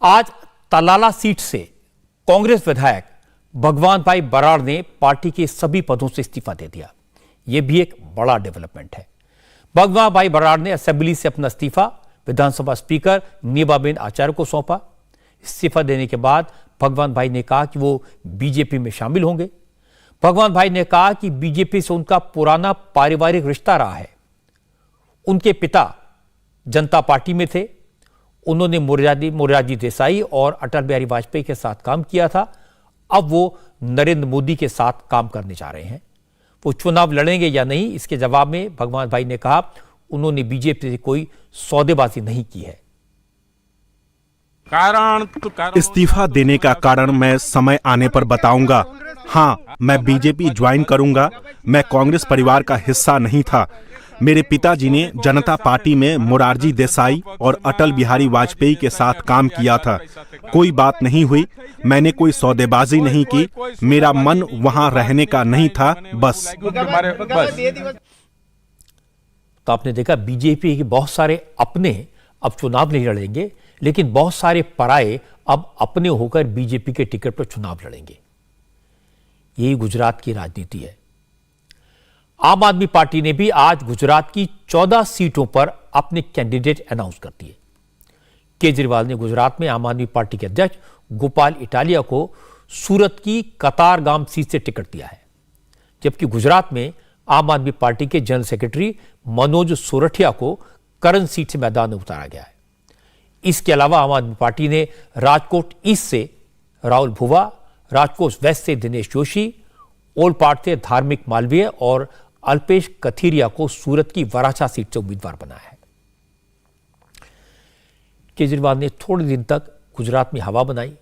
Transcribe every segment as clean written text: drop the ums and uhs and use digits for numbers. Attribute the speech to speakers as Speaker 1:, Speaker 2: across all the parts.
Speaker 1: आज तलाला सीट से कांग्रेस विधायक भगवान भाई बराड़ ने पार्टी के सभी पदों से इस्तीफा दे दिया। यह भी एक बड़ा डेवलपमेंट है। भगवान भाई बराड़ ने असेंबली से अपना इस्तीफा विधानसभा स्पीकर नीबाबेन आचार्य को सौंपा। इस्तीफा देने के बाद भगवान भाई ने कहा कि वो बीजेपी में शामिल होंगे। भगवान भाई ने कहा कि बीजेपी से उनका पुराना पारिवारिक रिश्ता रहा है। उनके पिता जनता पार्टी में थे। उन्होंने मोरारजी देसाई और अटल बिहारी वाजपेयी के साथ काम किया था। अब वो नरेंद्र मोदी के साथ काम करने जा रहे हैं। वो चुनाव लड़ेंगे या नहीं, इसके जवाब में भगवान भाई ने कहा उन्होंने बीजेपी से कोई सौदेबाजी नहीं की है।
Speaker 2: इस्तीफा देने का कारण मैं समय आने पर बताऊंगा। हाँ, मैं बीजेपी ज्वाइन करूंगा। मैं कांग्रेस परिवार का हिस्सा नहीं था। मेरे पिताजी ने जनता पार्टी में मोरारजी देसाई और अटल बिहारी वाजपेयी के साथ काम किया था। कोई बात नहीं हुई, मैंने कोई सौदेबाजी नहीं की। मेरा मन वहां रहने का नहीं था, बस।
Speaker 1: तो आपने देखा बीजेपी के बहुत सारे अपने अब चुनाव नहीं लड़ेंगे, लेकिन बहुत सारे पराये अब अपने होकर बीजेपी के टिकट पर चुनाव लड़ेंगे। यही गुजरात की राजनीति है। आम आदमी पार्टी ने भी आज गुजरात की 14 सीटों पर अपने कैंडिडेट अनाउंस कर दिए। केजरीवाल ने गुजरात में आम आदमी पार्टी के अध्यक्ष गोपाल इटालिया को सूरत की कतारगाम सीट से टिकट दिया है, जबकि गुजरात में आम आदमी पार्टी के जनरल सेक्रेटरी मनोज सोरठिया को करन सीट से मैदान में उतारा गया है। इसके अलावा आम आदमी पार्टी ने राजकोट ईस्ट से राहुल भुवा, राजकोट वेस्ट से दिनेश जोशी, ओलपाड से धार्मिक मालवीय और अल्पेश कथीरिया को सूरत की वराछा सीट से उम्मीदवार बनाया है। केजरीवाल ने थोड़े दिन तक गुजरात में हवा बनाई,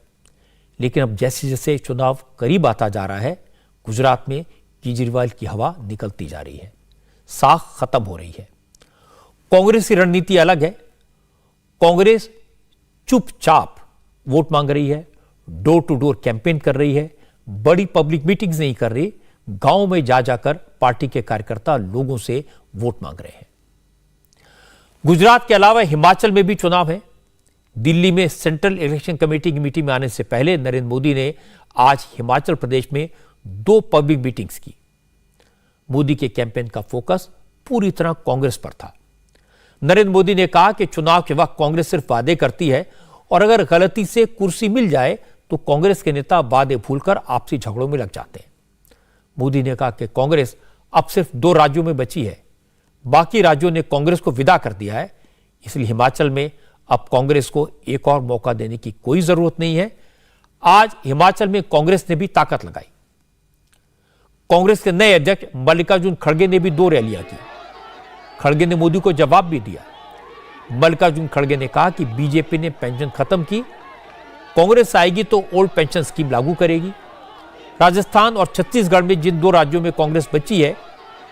Speaker 1: लेकिन अब जैसे जैसे चुनाव करीब आता जा रहा है, गुजरात में केजरीवाल की हवा निकलती जा रही है, साख खत्म हो रही है। कांग्रेस की रणनीति अलग है। कांग्रेस चुपचाप वोट मांग रही है, डोर टू डोर कैंपेन कर रही है, बड़ी पब्लिक मीटिंग्स नहीं कर रही। गांव में जा जाकर पार्टी के कार्यकर्ता लोगों से वोट मांग रहे हैं। गुजरात के अलावा हिमाचल में भी चुनाव है। दिल्ली में सेंट्रल इलेक्शन कमेटी की मीटिंग में आने से पहले नरेंद्र मोदी ने आज हिमाचल प्रदेश में 2 पब्लिक मीटिंग्स की। मोदी के कैंपेन का फोकस पूरी तरह कांग्रेस पर था। नरेंद्र मोदी ने कहा कि चुनाव के वक्त कांग्रेस सिर्फ वादे करती है और अगर गलती से कुर्सी मिल जाए तो कांग्रेस के नेता वादे भूलकर आपसी झगड़ों में लग जाते हैं। मोदी ने कहा कि कांग्रेस अब सिर्फ 2 राज्यों में बची है, बाकी राज्यों ने कांग्रेस को विदा कर दिया है। इसलिए हिमाचल में अब कांग्रेस को एक और मौका देने की कोई जरूरत नहीं है। आज हिमाचल में कांग्रेस ने भी ताकत लगाई। कांग्रेस के नए अध्यक्ष मल्लिकार्जुन खड़गे ने भी 2 रैलियां की। खड़गे ने मोदी को जवाब भी दिया। मल्लिकार्जुन खड़गे ने कहा कि बीजेपी ने पेंशन खत्म की, कांग्रेस आएगी तो ओल्ड पेंशन स्कीम लागू करेगी। राजस्थान और छत्तीसगढ़ में जिन 2 राज्यों में कांग्रेस बची है,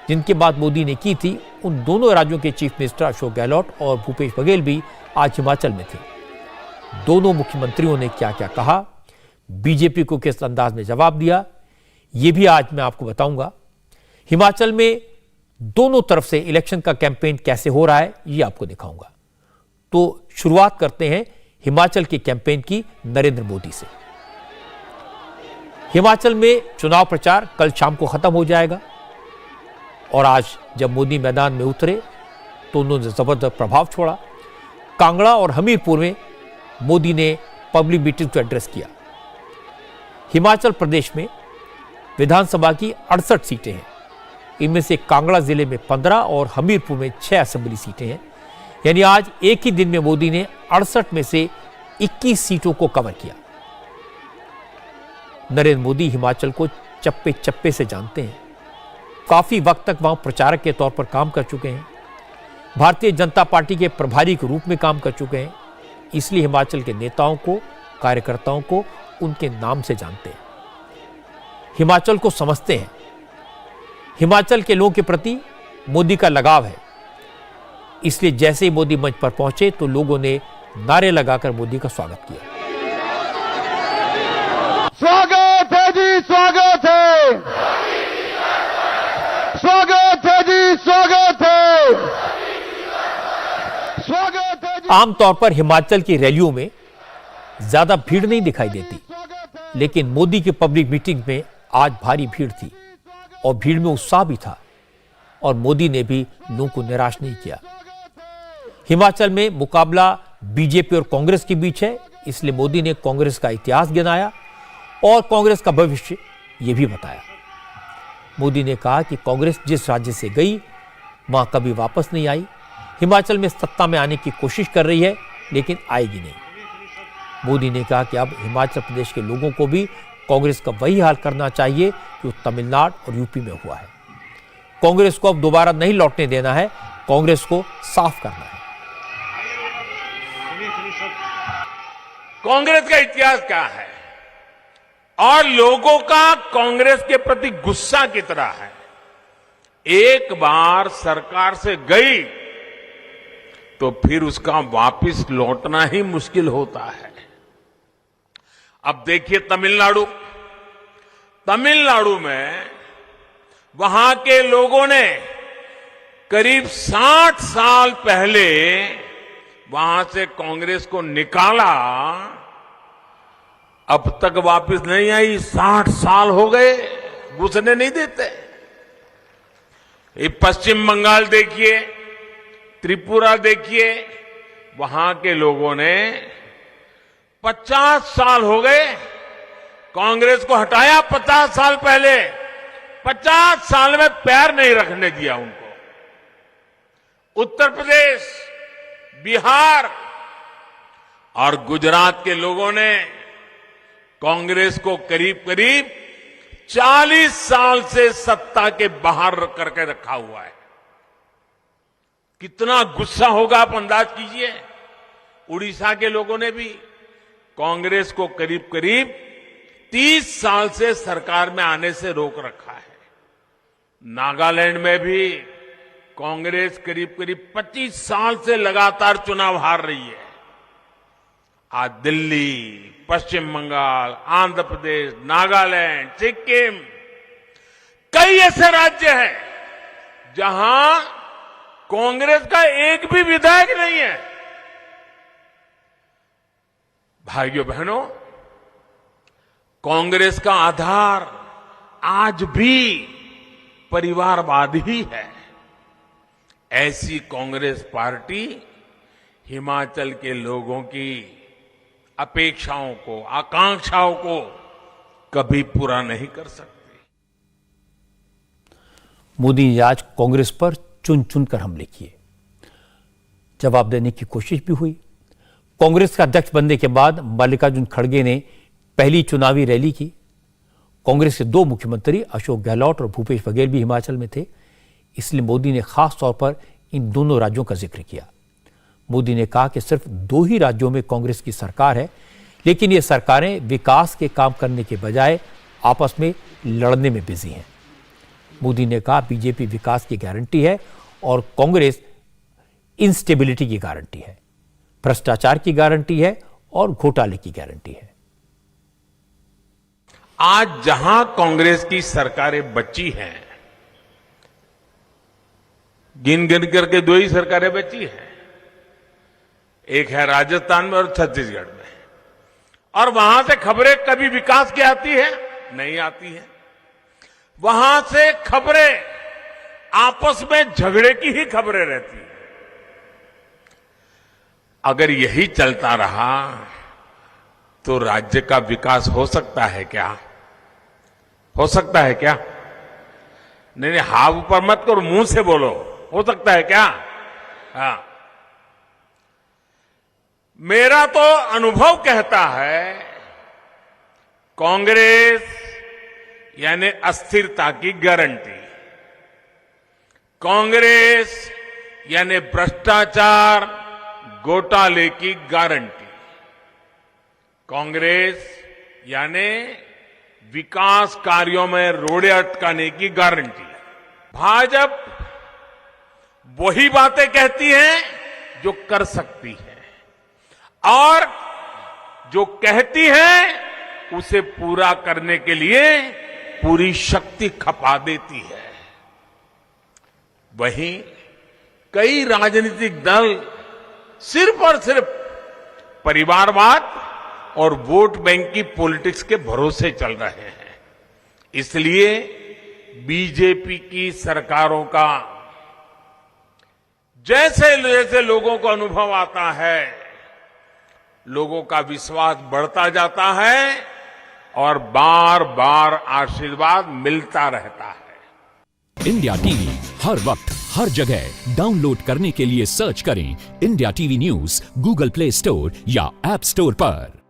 Speaker 1: जिनकी बात मोदी ने की थी, उन दोनों राज्यों के चीफ मिनिस्टर अशोक गहलोत और भूपेश बघेल भी आज हिमाचल में थे। दोनों मुख्यमंत्रियों ने क्या क्या कहा, बीजेपी को किस अंदाज में जवाब दिया, यह भी आज मैं आपको बताऊंगा। हिमाचल में दोनों तरफ से इलेक्शन का कैंपेन कैसे हो रहा है, यह आपको दिखाऊंगा। तो शुरुआत करते हैं हिमाचल के कैंपेन की नरेंद्र मोदी से। हिमाचल में चुनाव प्रचार कल शाम को खत्म हो जाएगा और आज जब मोदी मैदान में उतरे तो उन्होंने जबरदस्त प्रभाव छोड़ा। कांगड़ा और हमीरपुर में मोदी ने पब्लिक मीटिंग को एड्रेस किया। हिमाचल प्रदेश में विधानसभा की 68 सीटें हैं। इनमें से कांगड़ा जिले में 15 और हमीरपुर में 6 असेंबली सीटें हैं। यानी आज एक ही दिन में मोदी ने 68 में से 21 सीटों को कवर किया। नरेंद्र मोदी हिमाचल को चप्पे चप्पे से जानते हैं। काफी वक्त तक वहां प्रचारक के तौर पर काम कर चुके हैं। भारतीय जनता पार्टी के प्रभारी के रूप में काम कर चुके हैं। इसलिए हिमाचल के नेताओं को, कार्यकर्ताओं को उनके नाम से जानते हैं, हिमाचल को समझते हैं। हिमाचल के लोगों के प्रति मोदी का लगाव है। इसलिए जैसे ही मोदी मंच पर पहुंचे तो लोगों ने नारे लगाकर मोदी का स्वागत किया।
Speaker 3: स्वागत है जी, स्वागत है, स्वागत है जी, स्वागत है, स्वागत है जी।
Speaker 1: आमतौर पर हिमाचल की रैलियों में ज्यादा भीड़ नहीं दिखाई देती, लेकिन मोदी की पब्लिक मीटिंग में आज भारी भीड़ थी और भीड़ में उत्साह भी था और मोदी ने भी लोगों को निराश नहीं किया। हिमाचल में मुकाबला बीजेपी और कांग्रेस के बीच है, इसलिए मोदी ने कांग्रेस का इतिहास गिनाया और कांग्रेस का भविष्य यह भी बताया। मोदी ने कहा कि कांग्रेस जिस राज्य से गई वहां कभी वापस नहीं आई। हिमाचल में सत्ता में आने की कोशिश कर रही है, लेकिन आएगी नहीं। मोदी ने कहा कि अब हिमाचल प्रदेश के लोगों को भी कांग्रेस का वही हाल करना चाहिए जो तमिलनाडु और यूपी में हुआ है। कांग्रेस को अब दोबारा नहीं लौटने देना है, कांग्रेस को साफ करना है।
Speaker 4: कांग्रेस का इतिहास क्या है और लोगों का कांग्रेस के प्रति गुस्सा कितना है। एक बार सरकार से गई तो फिर उसका वापस लौटना ही मुश्किल होता है। अब देखिए तमिलनाडु में वहां के लोगों ने करीब 60 साल पहले वहां से कांग्रेस को निकाला, अब तक वापस नहीं आई। 60 साल हो गए, घुसने नहीं देते। ये पश्चिम बंगाल देखिए, त्रिपुरा देखिए, वहां के लोगों ने 50 साल हो गए, कांग्रेस को हटाया 50 साल पहले, 50 साल में पैर नहीं रखने दिया उनको। उत्तर प्रदेश, बिहार और गुजरात के लोगों ने कांग्रेस को करीब करीब 40 साल से सत्ता के बाहर करके रखा हुआ है। कितना गुस्सा होगा आप अंदाज कीजिए। उड़ीसा के लोगों ने भी कांग्रेस को करीब करीब 30 साल से सरकार में आने से रोक रखा है। नागालैंड में भी कांग्रेस करीब करीब 25 साल से लगातार चुनाव हार रही है। आज दिल्ली, पश्चिम बंगाल, आंध्र प्रदेश, नागालैंड, सिक्किम, कई ऐसे राज्य हैं जहां कांग्रेस का एक भी विधायक नहीं है। भाइयों बहनों, कांग्रेस का आधार आज भी परिवारवाद ही है। ऐसी कांग्रेस पार्टी हिमाचल के लोगों की अपेक्षाओं को, आकांक्षाओं को कभी पूरा नहीं कर सकती।
Speaker 1: मोदी ने आज कांग्रेस पर चुन चुनकर हमले किए। जवाब देने की कोशिश भी हुई। कांग्रेस का अध्यक्ष बनने के बाद मल्लिकार्जुन खड़गे ने पहली चुनावी रैली की। कांग्रेस के 2 मुख्यमंत्री अशोक गहलोत और भूपेश बघेल भी हिमाचल में थे, इसलिए मोदी ने खास तौर पर इन दोनों राज्यों का जिक्र किया। मोदी ने कहा कि सिर्फ 2 ही राज्यों में कांग्रेस की सरकार है, लेकिन ये सरकारें विकास के काम करने के बजाय आपस में लड़ने में बिजी हैं। मोदी ने कहा बीजेपी विकास की गारंटी है और कांग्रेस इंस्टेबिलिटी की गारंटी है, भ्रष्टाचार की गारंटी है और घोटाले की गारंटी है।
Speaker 4: आज जहां कांग्रेस की सरकारें बची हैं, गिन गिन करके 2 ही सरकारें बची हैं। एक है राजस्थान में और छत्तीसगढ़ में, और वहां से खबरें कभी विकास की आती है? नहीं आती है। वहां से खबरें आपस में झगड़े की ही खबरें रहती हैं। अगर यही चलता रहा तो राज्य का विकास हो सकता है क्या? हो सकता है क्या? नहीं, हाथ ऊपर मत करो, मुंह से बोलो। हो सकता है क्या? हाँ, मेरा तो अनुभव कहता है कांग्रेस यानी अस्थिरता की गारंटी, कांग्रेस यानी भ्रष्टाचार, घोटाले की गारंटी, कांग्रेस यानी विकास कार्यों में रोड़े अटकाने की गारंटी। भाजपा वही बातें कहती है जो कर सकती है और जो कहती है उसे पूरा करने के लिए पूरी शक्ति खपा देती है। वहीं कई राजनीतिक दल सिर्फ और सिर्फ परिवारवाद और वोट बैंक की पॉलिटिक्स के भरोसे चल रहे हैं। इसलिए बीजेपी की सरकारों का जैसे जैसे लोगों को अनुभव आता है, लोगों का विश्वास बढ़ता जाता है और बार बार आशीर्वाद मिलता रहता है।
Speaker 5: इंडिया टीवी हर वक्त हर जगह डाउनलोड करने के लिए सर्च करें India TV news Google play store या ऐप स्टोर पर।